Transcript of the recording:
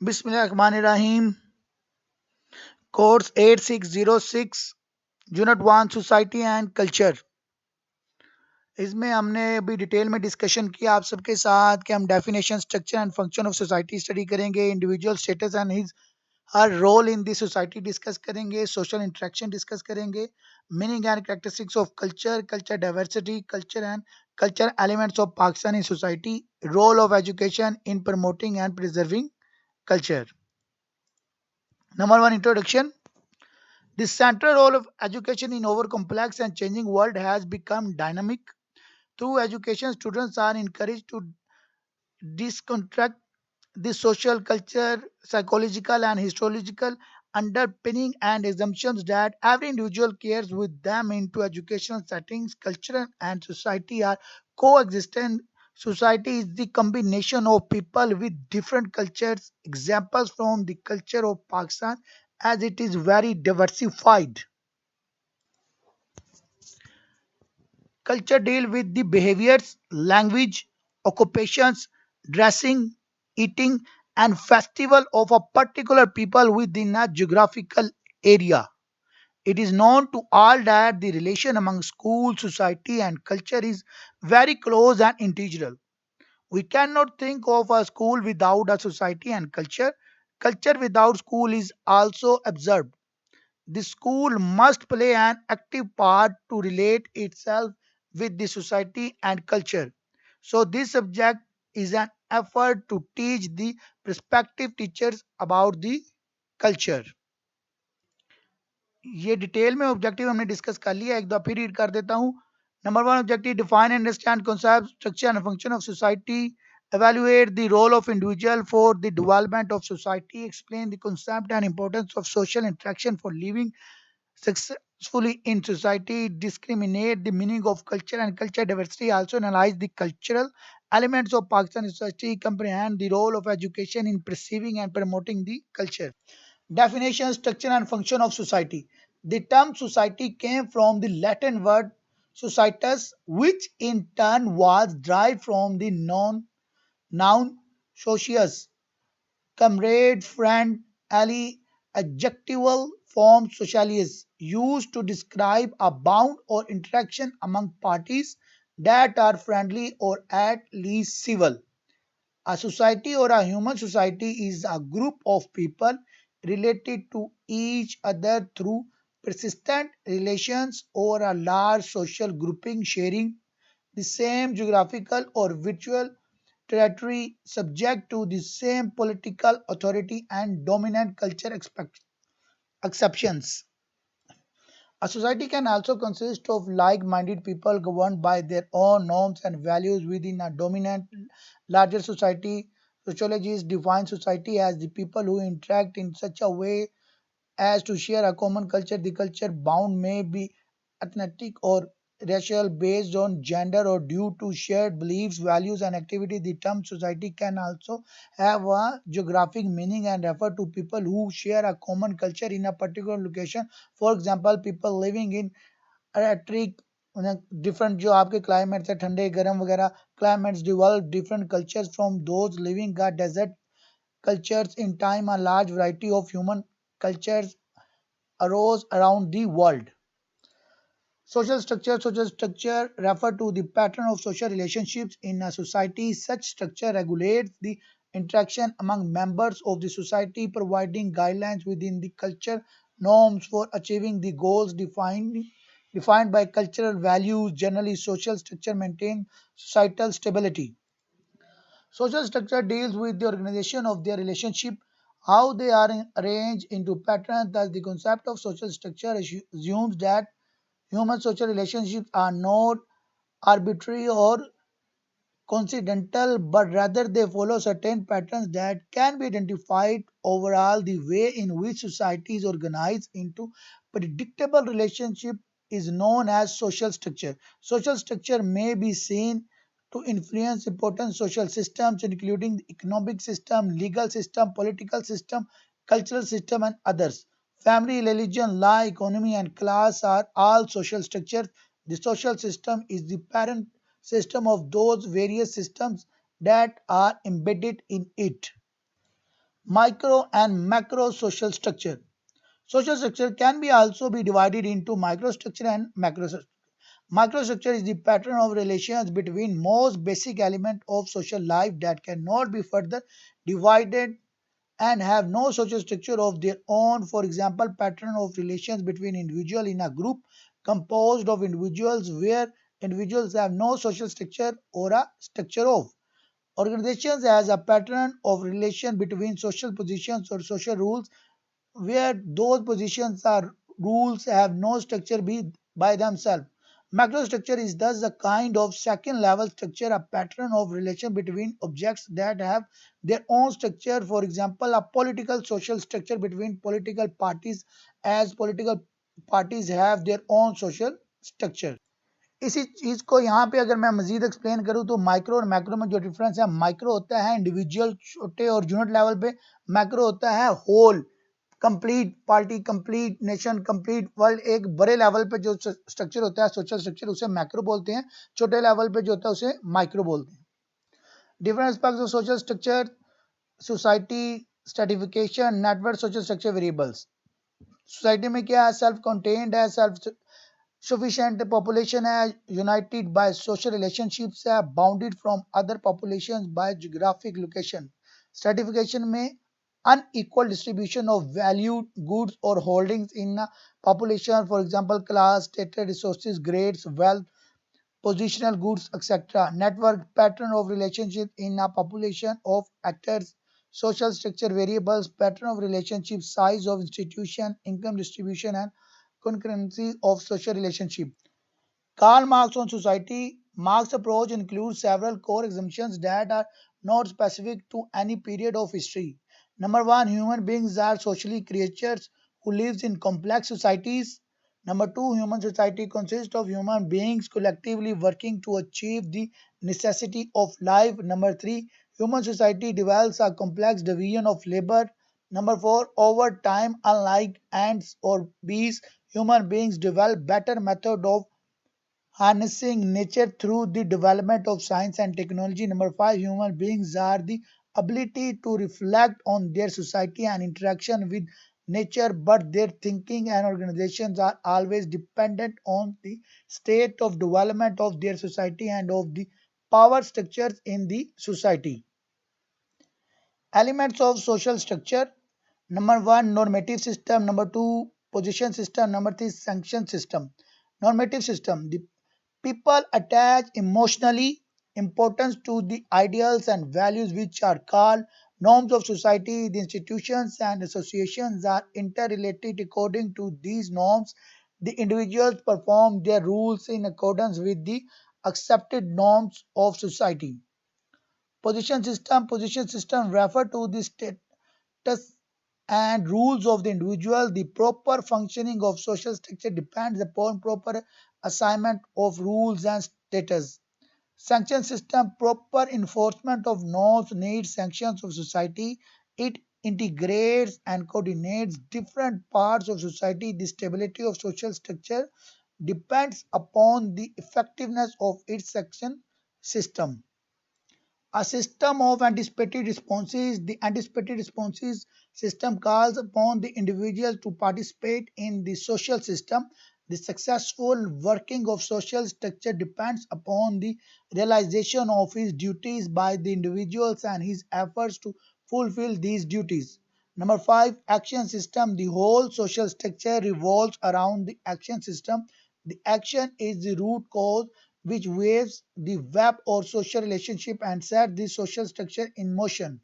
Bismillahirrahmanirrahim. Course 8606 unit 1 society and culture. इसमें हमने अभी डिटेल में डिस्कशन किया आप सबके साथ कि हम definition, structure and function of society study करेंगे, individual status and his her role in the society discuss करेंगे, सोशल इंटरेक्शन डिस्कस करेंगे, meaning and characteristics of culture, culture diversity, culture elements of Pakistani society, role of education in promoting and preserving culture. Number 1 introduction. The central role of education in our complex and changing world has become dynamic. Through education, students are encouraged to disconstruct the social, culture, psychological, and historical underpinning and assumptions that every individual carries with them into educational settings. Culture and society are coexistent. Society is the combination of people with different cultures. Examples from the culture of Pakistan, as it is very diversified. Culture deal with the behaviors, language, occupations, dressing, eating, and festival of a particular people within a geographical area. It is known to all that the relation among school, society, and culture is very close and integral. We cannot think of a school without a society and culture. Culture without school is also absurd. The school must play an active part to relate itself with the society and culture. So, this subject is an effort to teach the prospective teachers about the culture. ये detail में objective हमने discuss कर लिया, एक दो फिर read कर देता हूँ। Number 1 objective, define and understand concept, structure and function of society, evaluate the role of individual for the development of society, explain the concept and importance of social interaction for living successfully in society, discriminate the meaning of culture and culture diversity, also analyze the cultural elements of Pakistani society, comprehend the role of education in perceiving and promoting the culture. Definition, structure, and function of society. The term society came from the Latin word societas, which in turn was derived from the noun socius, comrade, friend, ally, adjectival form socialis, used to describe a bond or interaction among parties that are friendly or at least civil. A society or a human society is a group of people related to each other through persistent relations or a large social grouping sharing the same geographical or virtual territory, subject to the same political authority and dominant culture exceptions. A society can also consist of like minded people governed by their own norms and values within a dominant larger society. Sociologists define society as the people who interact in such a way as to share a common culture. The culture bound may be ethnic or racial, based on gender, or due to shared beliefs, values, and activity. The term society can also have a geographic meaning and refer to people who share a common culture in a particular location. For example, people living in एट्रिक different जो आपके climates है, ठंडे गर्म वगैरह climates, develop different cultures from those living the desert cultures in time. A large variety of human cultures arose around the world. Social structure refer to the pattern of social relationships in a society. Such structure regulates the interaction among members of the society, providing guidelines within the culture norms for achieving the goals defined by cultural values. Generally, social structure maintains societal stability. Social structure deals with the organization of their relationship, how they are arranged into patterns. Thus, the concept of social structure assumes that human social relationships are not arbitrary or coincidental, but rather they follow certain patterns that can be identified. Overall, the way in which society is organized into predictable relationship is known as social structure. Social structure may be seen to influence important social systems, including the economic system, legal system, political system, cultural system, and others. Family, religion, law, economy, and class are all social structures. The social system is the parent system of those various systems that are embedded in it. Micro and macro social structure. Social structure can be also be divided into microstructure and macrostructure. Microstructure is the pattern of relations between most basic element of social life that cannot be further divided and have no social structure of their own. For example, pattern of relations between individuals in a group composed of individuals where individuals have no social structure or a structure of. Organizations as a pattern of relation between social positions or social rules where those positions or rules have no structure by themselves. Macrostructure is thus a kind of second level structure, a pattern of relation between objects that have their own structure. For example, a political social structure between political parties, as political parties have their own social structure. इसी चीज को यहाँ पे अगर मैं मजीद explain करूँ तो micro और मैक्रो में जो डिफरेंस है, माइक्रो होता है इंडिविजुअल छोटे और यूनिट लेवल पे, मैक्रो होता है whole complete party, complete nation, complete world. एक बड़े लेवल पे जो स्ट्रक्चर होता है सोशल स्ट्रक्चर, उसे मैक्रो बोलते हैं। छोटे लेवल पे जो होता है उसे माइक्रो बोलते हैं। Different aspects of social structure, society stratification, network, social structure variables. Society में क्या है, सेल्फ कंटेन्ड है, सेल्फ sufficient population है, united by social relationships है, bounded from other populations by geographic location. Stratification में unequal distribution of valued goods or holdings in a population, for example class, status, resources, grades, wealth, positional goods, etc. Network, pattern of relationship in a population of actors. Social structure variables, pattern of relationship, size of institution, income distribution, and concurrency of social relationship. Karl Marx on society. Marx's approach includes several core assumptions that are not specific to any period of history. Number one, human beings are socially creatures who live in complex societies. Number two, human society consists of human beings collectively working to achieve the necessity of life. Number three, human society develops a complex division of labor. Number four, over time, unlike ants or bees, human beings develop better method of harnessing nature through the development of science and technology. Number five, human beings are the ability to reflect on their society and interaction with nature, but their thinking and organizations are always dependent on the state of development of their society and of the power structures in the society. Elements of social structure. Number one, normative system. Number two, position system. Number three, sanction system. Normative system. The people attach emotionally importance to the ideals and values which are called norms of society. The institutions and associations are interrelated. According to these norms, the individuals perform their rules in accordance with the accepted norms of society. Position system refer to the status and rules of the individual. The proper functioning of social structure depends upon proper assignment of rules and status. Sanction system, proper enforcement of norms, needs, sanctions of society. It integrates and coordinates different parts of society. The stability of social structure depends upon the effectiveness of its sanction system. A system of anticipated responses. The anticipated responses system calls upon the individual to participate in the social system. The successful working of social structure depends upon the realization of his duties by the individuals and his efforts to fulfill these duties. Number five, action system. The whole social structure revolves around the action system. The action is the root cause which waves the web or social relationship and set the social structure in motion.